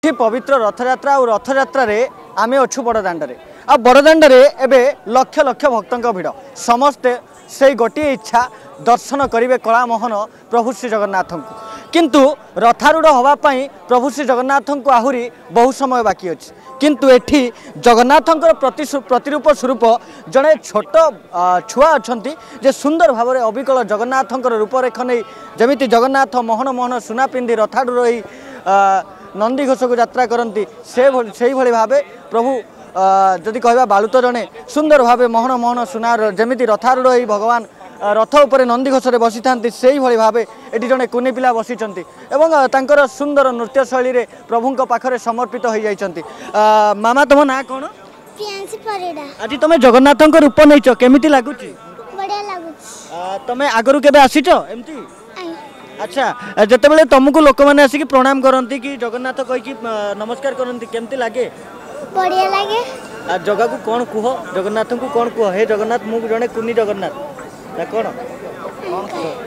पवित्र रथयात्रा और रथयात्रा आम अच्छु बड़दाण्डे आ बड़दाण्डे एवं लक्ष लक्ष भक्तों भिड़ समस्ते से गोटे इच्छा दर्शन करेंगे कलामोहन प्रभु श्री जगन्नाथ को किंतु रथारूढ़ होगापाई प्रभु श्री जगन्नाथ को आहरी बहु समय बाकी अच्छी किंतु एठी जगन्नाथ प्रतिरूप स्वरूप जड़े छोट छुआ अच्छा जे सुंदर भाव में अविकल जगन्नाथ रूपरेख नहीं जमी जगन्नाथ मोहन मोहन सुना पिंधि रथारूढ़ नंदी घोष को यात्रा करती से भाव प्रभु जदि कहवा बालुत जड़े सुंदर भाव मोहन मोहन सुना जमी रथारूढ़ भगवान रथ उपर नंदी घोष बसी था से भाव ये जड़े कुनी पिला बसी और सुंदर नृत्य शैली रे प्रभु पाखरे समर्पित हो जाती। मामा तुम ना कौन आज तुम जगन्नाथ रूप नहीं केमी लगुच तुम आगु के आसीच एमती अच्छा जिते तुमको लोक मैंने आसिक प्रणाम करती कि जगन्नाथ कहीकि नमस्कार करती केमती लगे बढ़िया लगे जगह को कौन कह जगन्नाथ को कौन कह हे जगन्नाथ मु जड़े कुनी जगन्नाथ ना कौन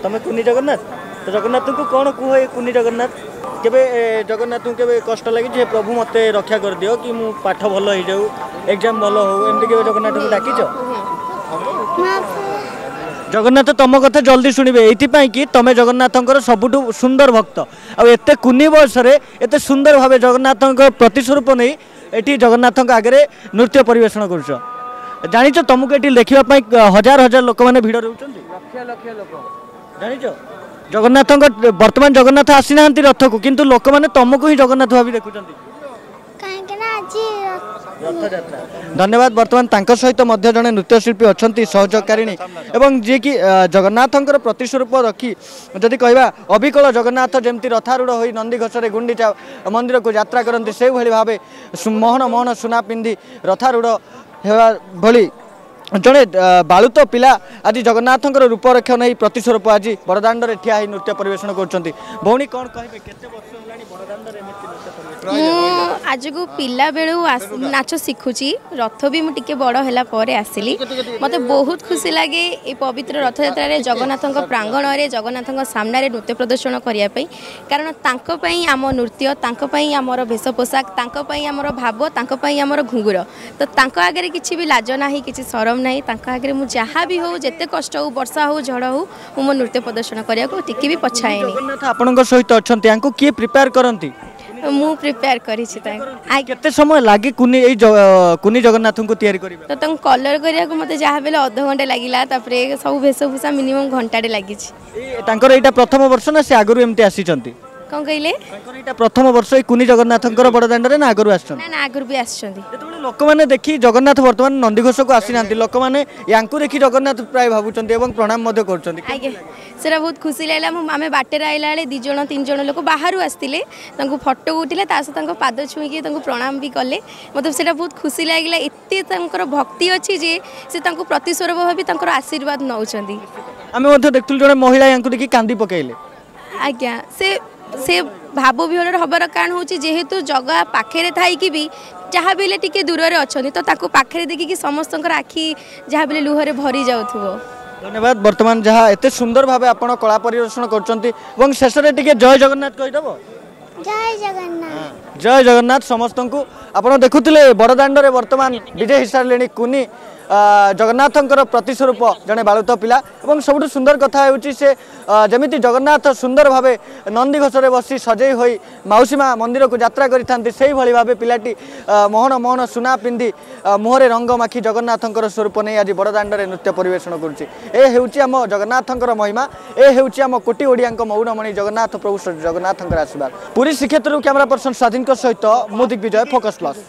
तुम कुनी जगन्नाथ तो जगन्नाथ को कौन कह ये कुनी जगन्नाथ केबे जगन्नाथ को केबे कष्ट लगी प्रभु मत रक्षा कर दियो कि मु पाठ भल हो जाऊ एग्जाम भल हो एमती के जगन्नाथ को डाकिच जगन्नाथ तुम कथा जल्दी शुणवे ये कि तुम जगन्नाथ सबुठ सुंदर भक्त आते कुनी बयस एत सुंदर भाव जगन्नाथ प्रतिस्वरूप नहीं ये जगन्नाथ आगे नृत्य परिवेषण कर जाच तुमको ये देखापी हजार हजार लोक मैंने भिड़ रोच जाच जगन्नाथ बर्तमान जगन्नाथ आसी ना रथ को किंतु लोक मैंने तुमको ही जगन्नाथ भाव देखुं धन्यवाद। बर्तमान तांको सहित मध्य जड़े नृत्यशिल्पी अच्छा सहयोगकारिणी एवं जी कि जगन्नाथ प्रतिस्वरूप रखी जदि कहवा अविकल जगन्नाथ जमती रथारूढ़ हो नंदी घोषे गुंडीचा मंदिर को यात्रा करती से भाव मोहन मोहन सुना पिंधि रथारूढ़ भली जड़े बालुत पिला आज जगन्नाथ रूपरेख नहीं प्रतिस्वरूप आज बड़दाण्डे ठिया नृत्य परिवेषण कर भौणी कौन आज को पिला बेलू नाच शिखुची रथ भी मुझे बड़ है आसली मत बहुत खुशी लगे ये पवित्र रथ यात्रा जगन्नाथ प्रांगण में जगन्नाथ सामने नृत्य प्रदर्शन करने कारण आम नृत्य आमर भेष पोशाक आमर भाव आमर घुंगुर तो आगे किसी भी लाज ना कि शरम ना आगे मुझे जहाँ भी हो जिते कष्ट हो वर्षा हो झड़ हो मो नृत्य प्रदर्शन करने को टिके भी पछाएनी आपण सहित अच्छा किए प्रिपेयर करती मु प्रिपेयर करी केते समय लागे कुनी कुनी जगन्नाथ को तैयारी करिबे तो कलर करिया को मते जहा बेले आधा घंटा लागिला तापरे सब भेषभूषा मिनिमम घंटाटे लागि तांकर एटा प्रथम वर्ष ना से आगरु एमती आसी चंती कौन कहले प्रथम वर्ष कुनी जगन्नाथ बड़दाण्डे ना आगरु आछन ना आगरु भी आछन लोक मैंने देखी जगन्नाथ वर्तमान नंदीघोष को आसी ना लोक मैंने यांकु देखी जगन्नाथ प्राय भावुचंती एवं प्रणाम मध्य करचंती आगे सेरा बहुत खुशी लागला आमे बाटेर आइला बेले 2 जण 3 जण लोक बाहरु आस्तिले तांको फोटो उठिले तास तांको पाद छुईके तांको प्रणाम भी कले मतलब सेरा बहुत खुशी लागला एते तांकर भक्ति अछि जे से तांको प्रतिस्वरूप भाबी तांकर आशीर्वाद नउचंती आमे मध्य देखथुल जणे महिला यांकु देखि कांदी पकेइले आज्ञा से भाव विहल हबार कारण हूँ जेहेतु जगह पाखे थी भी जहाँ भी टे दूर अच्छा तो ताको पाखे देखिकी समस्त आखि जहाँ भी लुहरे भरी जाऊ। धन्यवाद। बर्तमान जहाँ एत सुंदर भाव आप कला परिदर्शन कर शेष में टे जय जगन्नाथ कहीदेव जय जगन्नाथ जय जगन्नाथ समस्त को आप देखुले बड़दाण्डे बर्तमान विजय हो सारे कुनी जगन्नाथ प्रतिस्वरूप जड़े बालुत पिला और सबुठ सुंदर कथा से जमी जगन्नाथ सुंदर भाव नंदी घोषे बसी सजई हो मौसी माँ मंदिर को यात्रा करते से भाव पिलाटी मोहन मोहन सुना पिंधि मुहरे रंग माखी जगन्नाथ स्वरूप नहीं आज बड़दाण्डे नृत्य परिवेषण करम जगन्नाथ महिमा एम कोटी ओडिया मौनमणि जगन्नाथ प्रभु जगन्नाथ आशीर्वाद। पुरी श्रीक्षेत्र कैमरा पर्सन स्वाधीन सहित मु दिग्विजय फोकस प्लस।